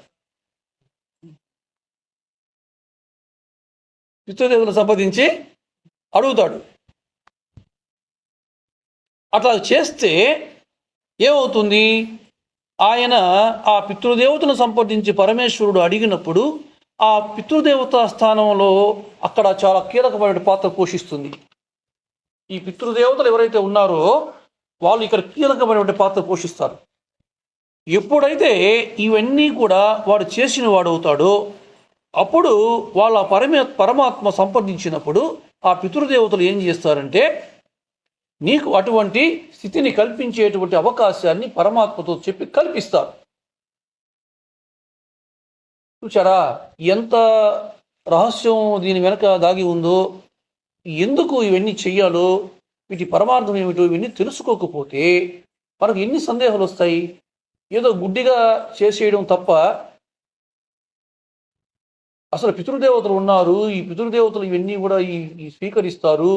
పితృదేవతలను సంప్రదించి అడుగుతాడు. అట్లా చేస్తే ఏమవుతుంది? ఆయన ఆ పితృదేవతను సంప్రదించి పరమేశ్వరుడు అడిగినప్పుడు ఆ పితృదేవతా స్థానంలో అక్కడ చాలా కీలకమైన పాత్ర పోషిస్తుంది. ఈ పితృదేవతలు ఎవరైతే ఉన్నారో వాళ్ళు ఇక్కడ కీలకమైనటువంటి పాత్ర పోషిస్తారు. ఎప్పుడైతే ఇవన్నీ కూడా వాడు చేసిన వాడు అవుతాడో అప్పుడు వాళ్ళ పరమాత్మ సంప్రదించినప్పుడు ఆ పితృదేవతలు ఏం చేస్తారంటే నీకు అటువంటి స్థితిని కల్పించేటువంటి అవకాశాన్ని పరమాత్మతో చెప్పి కల్పిస్తారు. చూచారా ఎంత రహస్యం దీని వెనక దాగి ఉందో, ఎందుకు ఇవన్నీ చెయ్యాలో, వీటి పరమార్థం ఏమిటో ఇవన్నీ తెలుసుకోకపోతే మనకు ఎన్ని సందేహాలు వస్తాయి. ఏదో గుడ్డిగా చేసేయడం తప్ప అసలు పితృదేవతలు ఉన్నారు, ఈ పితృదేవతలు ఇవన్నీ కూడా ఈ స్వీకరిస్తారు,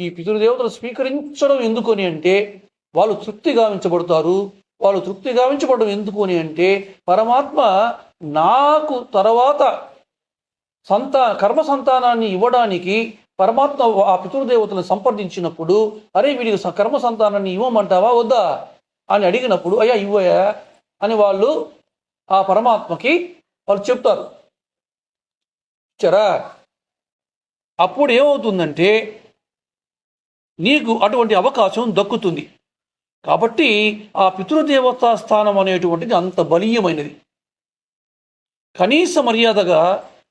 ఈ పితృదేవతలు స్వీకరించడం ఎందుకని అంటే వాళ్ళు తృప్తి గావించబడతారు. వాళ్ళు తృప్తి గావించబడడం ఎందుకని అంటే పరమాత్మ నాకు తర్వాత కర్మ సంతానాన్ని ఇవ్వడానికి పరమాత్మ ఆ పితృదేవతలను సంప్రదించినప్పుడు, అరే వీడికి కర్మ సంతానాన్ని ఇవ్వమంటావా వద్దా అని అడిగినప్పుడు, అయ్యా ఇవ్వయా అని వాళ్ళు ఆ పరమాత్మకి వాళ్ళు చెప్తారు. చరా అప్పుడు ఏమవుతుందంటే నీకు అటువంటి అవకాశం దక్కుతుంది. కాబట్టి ఆ పితృదేవతా స్థానం అనేటువంటిది అంత బలీయమైనది. కనీస మర్యాదగా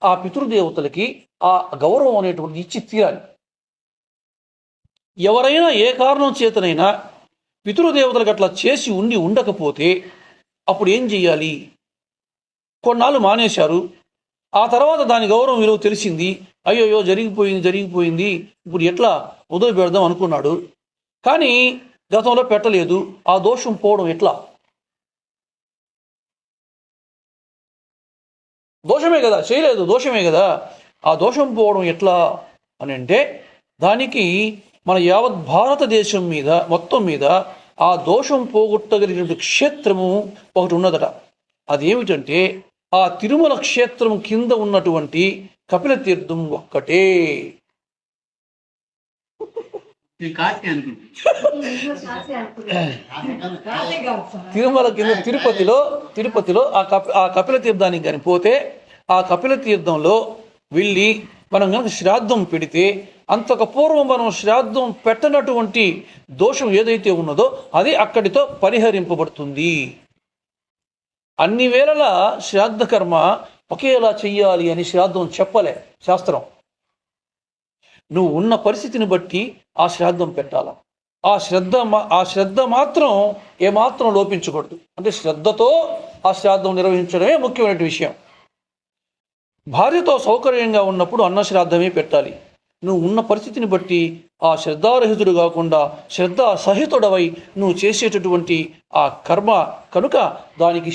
ఆ పితృదేవతలకి ఆ గౌరవం అనేటువంటి ఇచ్చి తీరాలి. ఎవరైనా ఏ కారణం చేతనైనా పితృదేవతలకు అట్లా చేసి ఉండకపోతే అప్పుడు ఏం చెయ్యాలి? కొన్నాళ్ళు మానేశారు, ఆ తర్వాత దాని గౌరవం విలువ తెలిసింది, అయ్యోయ్యో జరిగిపోయింది ఇప్పుడు ఎట్లా వదిలి పెడదాం అనుకున్నాడు. కానీ గతంలో పెట్టలేదు, ఆ దోషం పోవడం ఎట్లా? దోషమే కదా, చేయలేదు, దోషమే కదా, ఆ దోషం పోవడం ఎట్లా అని అంటే దానికి మన యావత్ భారతదేశం మీద మొత్తం మీద ఆ దోషం పోగొట్టగలిగిన క్షేత్రము ఒకటి ఉన్నదట. అదేమిటంటే ఆ తిరుమల క్షేత్రం కింద ఉన్నటువంటి కపిల తీర్థం ఒక్కటే. తిరుమల కింద తిరుపతిలో ఆ కపిల తీర్థానికి కానీ పోతే ఆ కపిల తీర్థంలో వెళ్ళి మనం కనుక శ్రాద్ధం పెడితే అంతకు పూర్వం మనం శ్రాద్ధం పెట్టనటువంటి దోషం ఏదైతే ఉన్నదో అది అక్కడితో పరిహరింపబడుతుంది. అన్ని వేళలా శ్రాద్ధ కర్మ ఒకేలా చెయ్యాలి అని శ్రాద్ధం చెప్పలే శాస్త్రం. నువ్వు ఉన్న పరిస్థితిని బట్టి ఆ శ్రాద్ధం పెట్టాల. ఆ శ్రద్ధ మాత్రం ఏమాత్రం లోపించకూడదు. అంటే శ్రద్ధతో ఆ శ్రాద్ధం నిర్వహించడమే ముఖ్యమైన విషయం. భార్యతో సౌకర్యంగా ఉన్నప్పుడు అన్న శ్రాద్ధమే పెట్టాలి. నువ్వు ఉన్న పరిస్థితిని బట్టి ఆ శ్రద్ధారహితుడు కాకుండా శ్రద్ధా సహితుడవై నువ్వు చేసేటటువంటి ఆ కర్మ కనుక దానికి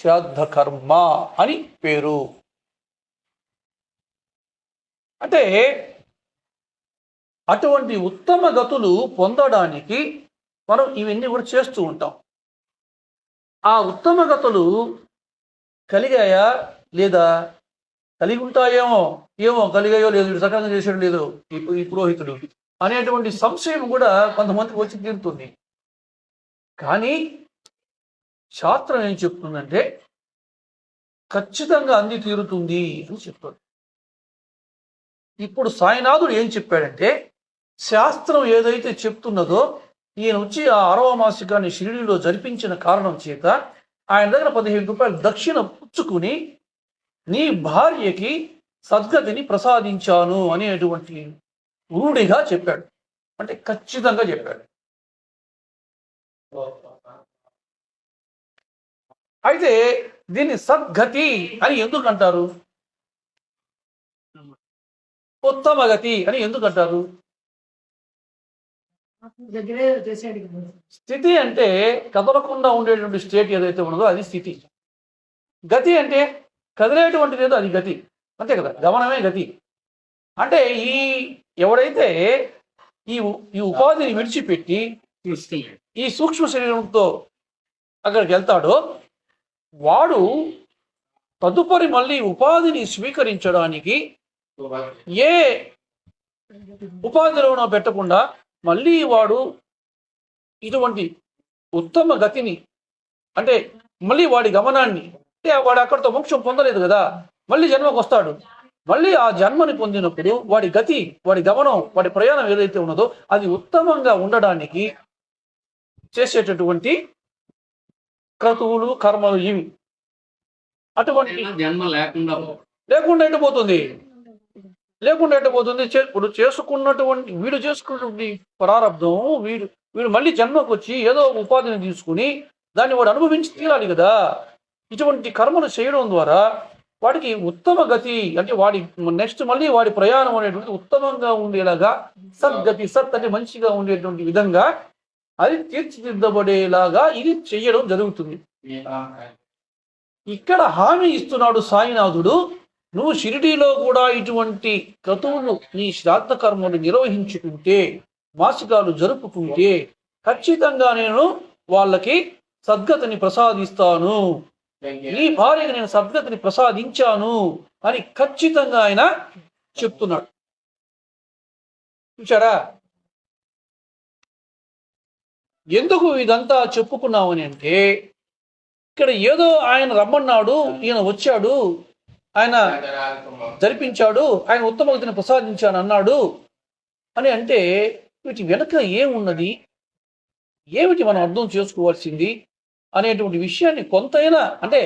శ్రాద్ధ కర్మ అని పేరు. అంటే అటువంటి ఉత్తమ గతులు పొందడానికి మనం ఇవన్నీ కూడా చేస్తూ ఉంటాం. ఆ ఉత్తమ గతులు కలిగాయా లేదా, కలిగి ఉంటాయేమో, కలిగాయో లేదు, సకాలంగా చేసాడు లేదు ఈ పురోహితుడు అనేటువంటి సంశయం కూడా కొంతమందికి వచ్చి తీరుతుంది. కానీ శాస్త్రం ఏం చెప్తుందంటే ఖచ్చితంగా అంది తీరుతుంది అని చెప్తాడు. ఇప్పుడు సాయినాథుడు ఏం చెప్పాడంటే శాస్త్రం ఏదైతే చెప్తున్నదో ఈయన వచ్చి ఆ 6వ మాసికాన్ని షిరిడీలో జరిపించిన కారణం చేత ఆయన దగ్గర 15 రూపాయలు దక్షిణ పుచ్చుకుని నీ భార్యకి సద్గతిని ప్రసాదించాను అనేటువంటి రూఢిగా చెప్పాడు. అంటే ఖచ్చితంగా చెప్పాడు. అయితే దీన్ని సద్గతి అని ఎందుకు అంటారు? ఉత్తమ గతి అని ఎందుకు అంటారు? స్థితి అంటే కదలకుండా ఉండేటువంటి స్టేట్ ఏదైతే ఉన్నదో అది స్థితి. గతి అంటే కదిలేటువంటిది ఏదో అది గతి, అంతే కదా, గమనమే గతి. అంటే ఎవడైతే ఈ ఉపాధిని విడిచిపెట్టి ఈ సూక్ష్మ శరీరంతో అక్కడికి వెళ్తాడో వాడు తదుపరి మళ్ళీ ఉపాధిని స్వీకరించడానికి ఏ ఉపాధిలోనో పెట్టకుండా మళ్ళీ వాడు ఇటువంటి ఉత్తమ గతిని, అంటే మళ్ళీ వాడి గమనాన్ని, అంటే వాడు అక్కడితో మోక్షం పొందలేదు కదా, మళ్ళీ జన్మకు వస్తాడు. మళ్ళీ ఆ జన్మని పొందినప్పుడు వాడి గతి, వాడి గమనం, వాడి ప్రయాణం ఏదైతే ఉన్నదో అది ఉత్తమంగా ఉండడానికి చేసేటటువంటి క్రతువులు కర్మలు ఇవి. అటువంటి జన్మ లేకుండా ఎట్టుపోతుంది. ఇప్పుడు చేసుకున్నటువంటి వీడు చేసుకున్నటువంటి ప్రారంధం వీడు మళ్ళీ జన్మకు వచ్చి ఏదో ఉపాధిని తీసుకుని దాన్ని వాడు అనుభవించి తీరాలి కదా. ఇటువంటి కర్మలు చేయడం ద్వారా వాడికి ఉత్తమ గతి, అంటే వాడి నెక్స్ట్ మళ్ళీ వాడి ప్రయాణం అనేటువంటి ఉత్తమంగా ఉండేలాగా సద్గతి, అంటే మంచిగా ఉండేటువంటి విధంగా అది తీర్చిదిద్దబడేలాగా ఇది చెయ్యడం జరుగుతుంది. ఇక్కడ హామీ ఇస్తున్నాడు సాయినాథుడు, నువ్వు షిరిడీలో కూడా ఇటువంటి క్రతువులు నీ శ్రాద్ధ కర్మలు నిర్వహించుకుంటే, మాసికాలు జరుపుకుంటే ఖచ్చితంగా నేను వాళ్ళకి సద్గతిని ప్రసాదిస్తాను, నీ భార్యకి నేను సద్గతిని ప్రసాదించాను అని ఖచ్చితంగా ఆయన చెప్తున్నాడు. చూచారా? ఎందుకు ఇదంతా చెప్పుకున్నామని అంటే ఇక్కడ ఏదో ఆయన రమ్మన్నాడు, ఈయన వచ్చాడు, ఆయన జరిపించాడు, ఆయన ఉత్తమ గతిని ప్రసాదించాను అన్నాడు అని అంటే వీటి వెనక ఏమున్నది, ఏమిటి మనం అర్థం చేసుకోవాల్సింది అనేటువంటి విషయాన్ని కొంతైనా, అంటే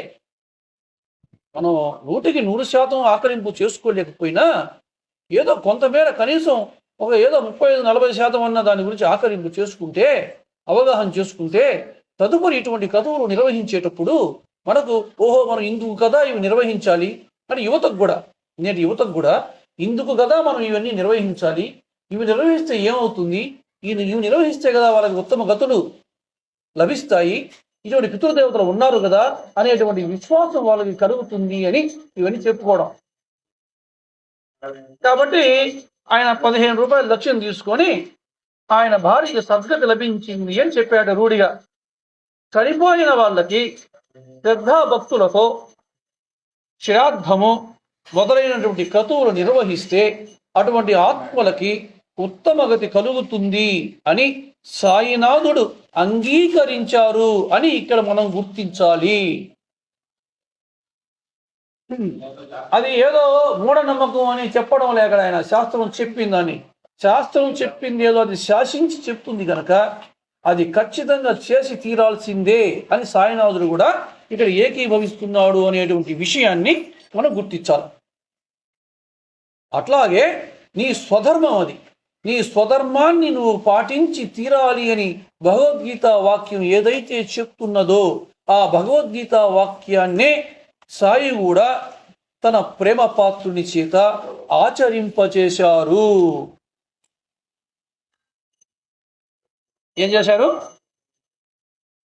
మనం 100% ఆకలింపు చేసుకోలేకపోయినా ఏదో కొంతమేర కనీసం ఏదో 35-40% అన్న దాని గురించి ఆకలింపు చేసుకుంటే, అవగాహన చేసుకుంటే తదుపరి ఇటువంటి క్రతువులు నిర్వహించేటప్పుడు మనకు మనం ఇందుకు కదా ఇవి నిర్వహించాలి అని నేటి యువతకు కూడా ఇందుకు కదా మనం ఇవన్నీ నిర్వహించాలి, ఇవి నిర్వహిస్తే ఏమవుతుంది, ఇవి నిర్వహిస్తే కదా వాళ్ళకి ఉత్తమ గతులు లభిస్తాయి, ఇటువంటి పితృదేవతలు ఉన్నారు కదా అనేటువంటి విశ్వాసం వాళ్ళకి కలుగుతుంది అని ఇవన్నీ చెప్పుకోవడం. కాబట్టి ఆయన 15 రూపాయల లక్ష్యం తీసుకొని ఆయన భార్యకి సద్గతి లభించింది అని చెప్పాడు రూఢిగా. చనిపోయిన వాళ్ళకి శ్రద్ధా భక్తులతో శ్రాద్ధము మొదలైనటువంటి క్రతువులు నిర్వహిస్తే అటువంటి ఆత్మలకి ఉత్తమ గతి కలుగుతుంది అని సాయినాథుడు అంగీకరించారు అని ఇక్కడ మనం గుర్తించాలి. అది ఏదో మూఢనమ్మకం అని చెప్పడం లేక ఆయన శాస్త్రం చెప్పిందని, శాస్త్రం చెప్పింది ఏదో అది శాసించి చెప్తుంది కనుక అది ఖచ్చితంగా చేసి తీరాల్సిందే అని సాయినాథుడు కూడా ఇక్కడ ఏకీభవిస్తున్నాడు అనేటువంటి విషయాన్ని మనం గుర్తించాలి. అట్లాగే నీ స్వధర్మం అది, నీ స్వధర్మాన్ని నువ్వు పాటించి తీరాలి అని భగవద్గీత వాక్యం ఏదైతే చెప్తున్నదో ఆ భగవద్గీత వాక్యాన్నే సాయి కూడా తన ప్రేమ పాత్రుని చేత ఆచరింపచేశారు. ఏం చేశారు?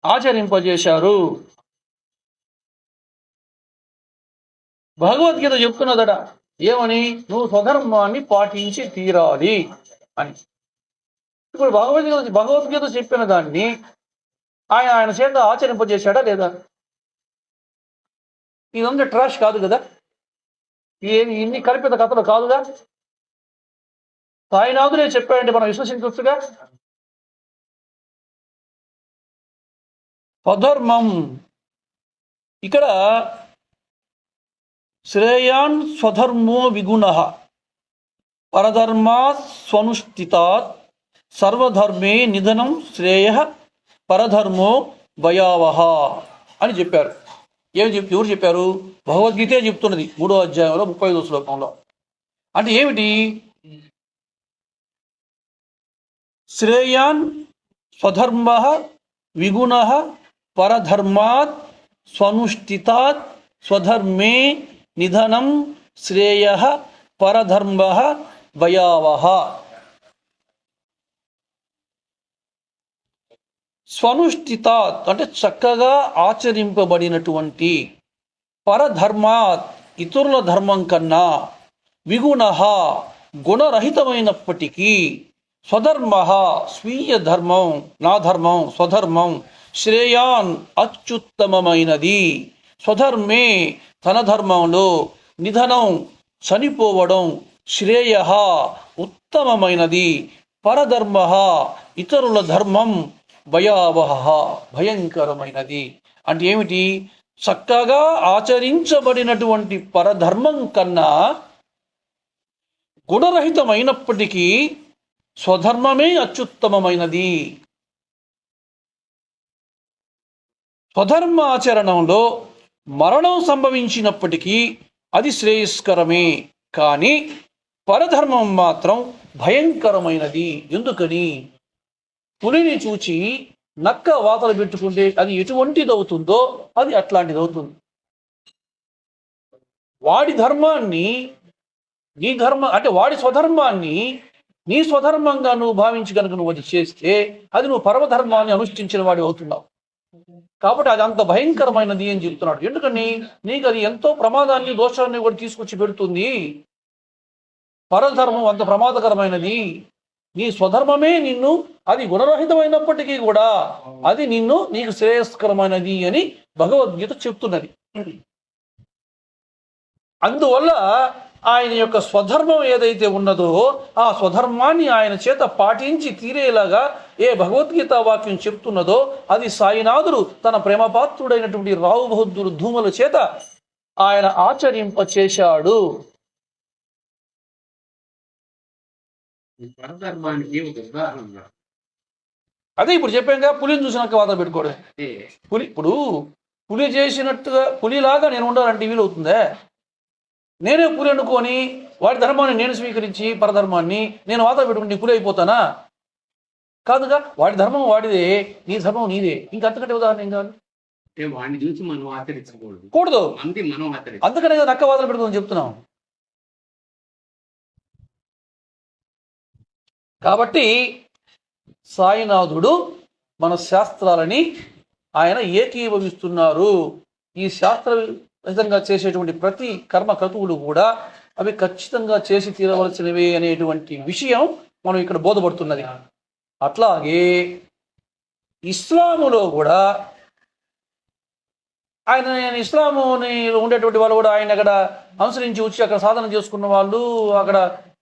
ఆచరింపజేశారు. భగవద్గీత చెప్తున్నదట ఏమని? నువ్వు స్వధర్మాన్ని పాటించి తీరాలి అని. ఇప్పుడు భగవద్గీత చెప్పిన దాన్ని ఆయన చేత ఆచరింపజేశాడా లేదా? ఇదంతా ట్రాష్ కాదు కదా, ఇన్ని కల్పిత కథలు కాదుగా. సాయినాథుడే చెప్పాడంటే మనం విశ్వసించవచ్చుగా. స్వధర్మం ఇక్కడ శ్రేయాన్ స్వధర్మో విగుణః పరధర్మాత్ స్వనుష్ఠితాత్ సర్వధర్మే నిధనం శ్రేయః పరధర్మో భయావహ అని చెప్పారు. ఎవరు చెప్పారు? భగవద్గీతే చెప్తున్నది 3వ అధ్యాయంలో 35వ శ్లోకంలో. అంటే ఏమిటి? శ్రేయాన్ స్వధర్మః విగుణః పరధర్మాత్ స్వనుష్ఠితాత్ స్వధర్మే నిధనం శ్రేయః పరధర్మః భయావహ. స్వనుష్ఠితాత్ అంటే చక్కగా ఆచరింపబడినటువంటి, పరధర్మాత్ ఇతరుల ధర్మం కన్నా, విగుణః గుణరహితమైనప్పటికీ, స్వధర్మః స్వీయ ధర్మం నా ధర్మం స్వధర్మం, శ్రేయాన్ అత్యుత్తమమైనది, స్వధర్మే తన ధర్మంలో, నిధనం చనిపోవడం, శ్రేయః ఉత్తమమైనది, పరధర్మః ఇతరుల ధర్మం, భయావహ భయంకరమైనది. అంటే ఏమిటి? చక్కగా ఆచరించబడినటువంటి పరధర్మం కన్నా గుణరహితమైనప్పటికీ స్వధర్మమే అత్యుత్తమమైనది. స్వధర్మాచరణంలో మరణం సంభవించినప్పటికీ అది శ్రేయస్కరమే, కానీ పరధర్మం మాత్రం భయంకరమైనది. ఎందుకని? పులిని చూచి నక్క వాతలు పెట్టుకుంటే అది ఎటువంటిది అవుతుందో అది అట్లాంటిది అవుతుంది. వాడి ధర్మాన్ని నీ ధర్మం అంటే వాడి స్వధర్మాన్ని నీ స్వధర్మంగా నువ్వు భావించి కనుక నువ్వు అది చేస్తే అది నువ్వు పరమధర్మాన్ని అనుష్ఠించిన వాడి అవుతున్నావు. కాబట్టి అది అంత భయంకరమైనది అని చెప్తున్నాడు. ఎందుకని? నీకు అది ఎంతో ప్రమాదాన్ని దోషాన్ని కూడా తీసుకొచ్చి పెడుతుంది. పరధర్మం అంత ప్రమాదకరమైనది. నీ స్వధర్మమే నిన్ను, అది గుణరహితమైనప్పటికీ కూడా అది నీకు శ్రేయస్కరమైనది అని భగవద్గీత చెప్తున్నది. అందువల్ల ఆయన యొక్క స్వధర్మం ఏదైతే ఉన్నదో ఆ స్వధర్మాన్ని ఆయన చేత పాటించి తీరేలాగా ఏ భగవద్గీత వాక్యం చెప్తున్నదో అది సాయినాథుడు తన ప్రేమపాత్రుడైనటువంటి రావు బహదూర్ ధూమల చేత ఆయన ఆచరింపచేశాడు. అదే ఇప్పుడు చెప్పాక పులిని చూసినాక వాదన పెట్టుకోవడం. పులి చేసినట్టుగా పులిలాగా నేను ఉండాలంటే వీలవుతుందే? నేనే పులి అనుకొని వాడి ధర్మాన్ని నేను స్వీకరించి పరధర్మాన్ని నేను వాదన పెట్టుకుని పులి అయిపోతానా? కాదుగా. వాడి ధర్మం వాడిదే, నీ ధర్మం నీదే. ఇంకంతకంటే ఉదాహరణ ఏం కావాలి? వాడిని చూసి మనం ఆచరించకూడదు. అందుకనే నక్క వాదన పెట్టుకోని చెప్తున్నాం. కాబట్టి సాయినాథుడు మన శాస్త్రాలని ఆయన ఏకీభవిస్తున్నారు. ఈ శాస్త్రవిధంగా చేసేటువంటి ప్రతి కర్మక్రతువులు కూడా అవి ఖచ్చితంగా చేసి తీరవలసినవే అనేటువంటి విషయం మనం ఇక్కడ బోధపడుతున్నది. అట్లాగే ఇస్లాములో కూడా ఆయన ఇస్లాముని ఉండేటువంటి వాళ్ళు కూడా ఆయన అక్కడ అనుసరించి వచ్చి అక్కడ సాధన చేసుకున్న వాళ్ళు, అక్కడ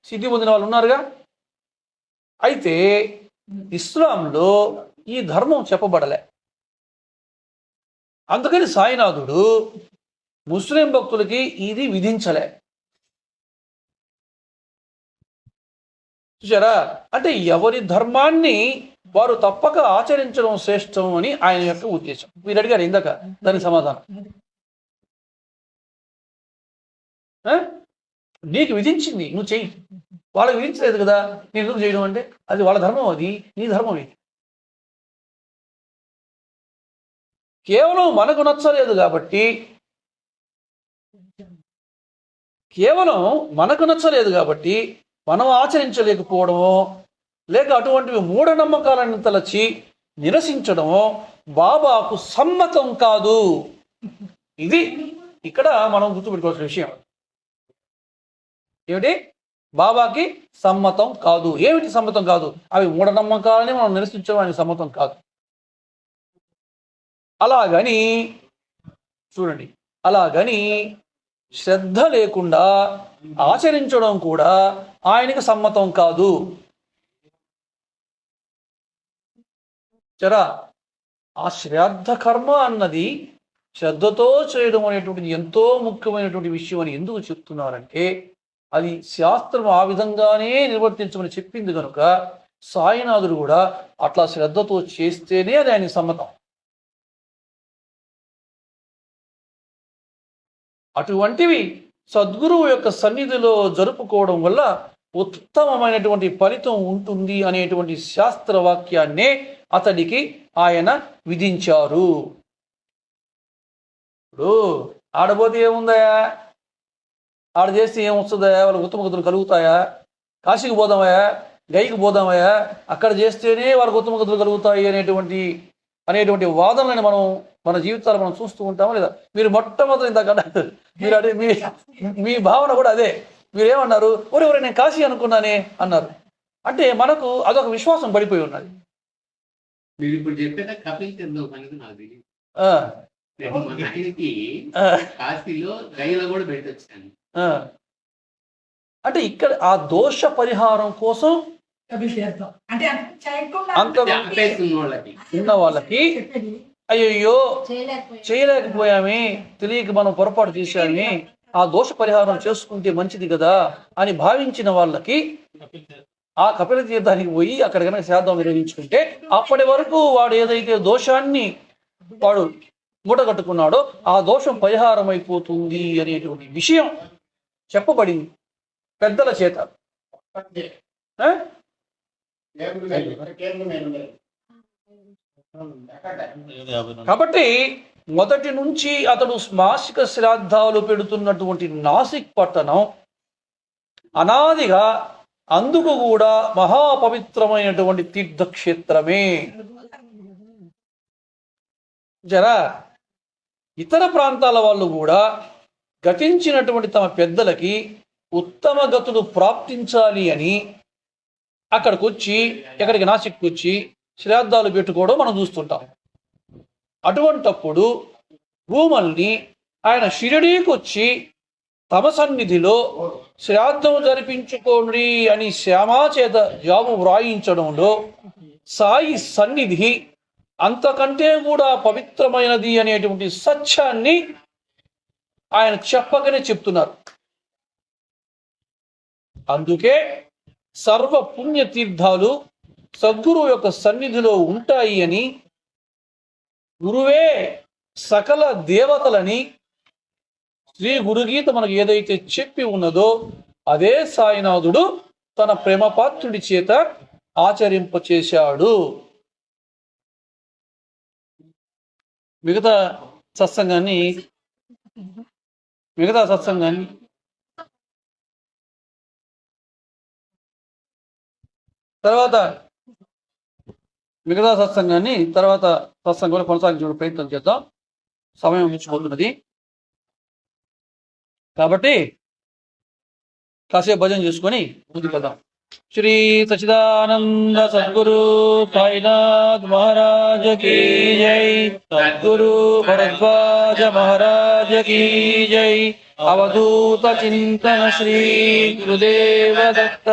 సిద్ధి పొందిన వాళ్ళు ఉన్నారుగా. అయితే ఇస్లాంలో ఈ ధర్మం చెప్పబడలే. అందుకని సాయినాథుడు ముస్లిం భక్తులకి ఇది విధించలే. చూసారా? అంటే ఎవరి ధర్మాన్ని వారు తప్పక ఆచరించడం శ్రేష్టం అని ఆయన యొక్క ఉద్దేశం. మీరు అడిగారు ఇందాక, దానికి సమాధానం నీకు విధించింది, నువ్వు చెయ్యి. వాళ్ళకి విధించలేదు కదా, నేను ఎందుకు చేయడం అంటే అది వాళ్ళ ధర్మం, అది నీ ధర్మం. ఇది కేవలం మనకు నచ్చలేదు కాబట్టి, మనం ఆచరించలేకపోవడమో, లేక అటువంటివి మూఢనమ్మకాలను తలచి నిరసించడమో బాబాకు సమ్మతం కాదు. ఇది ఇక్కడ మనం గుర్తుపెట్టుకోవాల్సిన విషయం. ఏమిటి? బాబాకి సమ్మతం కాదు. ఏమిటి సమ్మతం కాదు? అవి మూఢనమ్మకాలని మనం నిరసించడం ఆయన సమ్మతం కాదు. అలాగని చూడండి, అలాగని శ్రద్ధ లేకుండా ఆచరించడం కూడా ఆయనకి సమ్మతం కాదు. చరా ఆ శ్రాద్ధ కర్మ అన్నది శ్రద్ధతో చేయడం అనేటువంటిది ఎంతో ముఖ్యమైనటువంటి విషయం అని ఎందుకు చెప్తున్నారంటే, అది శాస్త్రం ఆ విధంగానే నిర్వర్తించమని చెప్పింది కనుక సాయినాథుడు కూడా అట్లా శ్రద్ధతో చేస్తేనే అది ఆయన సమ్మతం. అటువంటివి సద్గురువు యొక్క సన్నిధిలో జరుపుకోవడం వల్ల ఉత్తమమైనటువంటి ఫలితం ఉంటుంది అనేటువంటి శాస్త్రవాక్యాన్నే అతడికి ఆయన విధించారు. ఇప్పుడు ఆడబోతే ఏముందా, ఆడ చేస్తే ఏమొస్తుందా, వాళ్ళకి ఉత్తమ గతులు కలుగుతాయా? కాశీకి పోదామయా, గైకి పోదామయా, అక్కడ చేస్తేనే వాళ్ళకి ఉత్తమ గతులు కలుగుతాయి అనేటువంటి వాదనలను మన జీవితాలు మనం చూస్తూ ఉంటామా లేదా? మీరు మొట్టమొదటి ఇంతకన్నా మీరు అదే మీ భావన కూడా అదే. మీరేమన్నారు? ఒరే నేను కాశీ అనుకున్నానే అన్నారు. అంటే మనకు అదొక విశ్వాసం పడిపోయి ఉన్నది. మీరు ఇప్పుడు చెప్పేదా కపిల్ చంద్ర మనకు నాది కాశీలో గైలో కూడా పెట్టొచ్చాను. అంటే ఇక్కడ ఆ దోష పరిహారం కోసం ఉన్న వాళ్ళకి అయ్యో చేయలేకపోయామే, తెలియక మనం పొరపాటు చేశామే, ఆ దోష పరిహారం చేసుకుంటే మంచిది కదా అని భావించిన వాళ్ళకి ఆ కపిల తీర్థానికి పోయి అక్కడ కనుక శ్రాద్ధం నిర్వహించుకుంటే అప్పటి వరకు వాడు ఏదైతే దోషాన్ని వాడు మూటగట్టుకున్నాడో ఆ దోషం పరిహారం అయిపోతుంది అనేటువంటి విషయం చెప్పబడింది పెద్దల చేత. కాబట్టి మొదటి నుంచి అతడు మాసిక శ్రాద్ధాలు పెడుతున్నటువంటి నాసిక్ పట్టణం అనాదిగా అందుకు కూడా మహాపవిత్రమైనటువంటి తీర్థక్షేత్రమే. జరా ఇతర ప్రాంతాల వాళ్ళు కూడా గతించినటువంటి తమ పెద్దలకి ఉత్తమ గతులు ప్రాప్తించాలి అని అక్కడికి వచ్చి, ఎక్కడికి నాసిక్కి వచ్చి శ్రాద్ధాలు పెట్టుకోవడం మనం చూస్తుంటాం. అటువంటప్పుడు భూమల్ని ఆయన షిరిడీకి వచ్చి తమ సన్నిధిలో శ్రాద్ధం జరిపించుకోండి అని శ్యామా చేత జాబు వ్రాయించడంలో సాయి సన్నిధి అంతకంటే కూడా పవిత్రమైనది అనేటువంటి సత్యాన్ని ఆయన చెప్పకనే చెప్తున్నారు. అందుకే సర్వ పుణ్య తీర్థాలు సద్గురువు యొక్క సన్నిధిలో ఉంటాయి అని, గురువే సకల దేవతలని శ్రీ గురుగీత మనకు ఏదైతే చెప్పి ఉన్నదో అదే సాయినాథుడు తన ప్రేమపాత్రుడి చేత ఆచరింపచేశాడు. మిగతా సత్సంగాన్ని తర్వాత మిగతా సత్సంగాన్ని తర్వాత సత్సంగంలో కొనసాగించే ప్రయత్నం చేద్దాం. సమయం మించిపోతున్నది కాబట్టి కాసేపు భజన చేసుకొని ముందుకు వెళ్దాం. శ్రీ సచిదానంద సద్గురు సాయినాథ్ మహారాజ్ కీ జై. సద్గురు భరద్వాజ మహారాజ్ కీ జై. అవధూత చింతన శ్రీ గురుదేవ దత్త.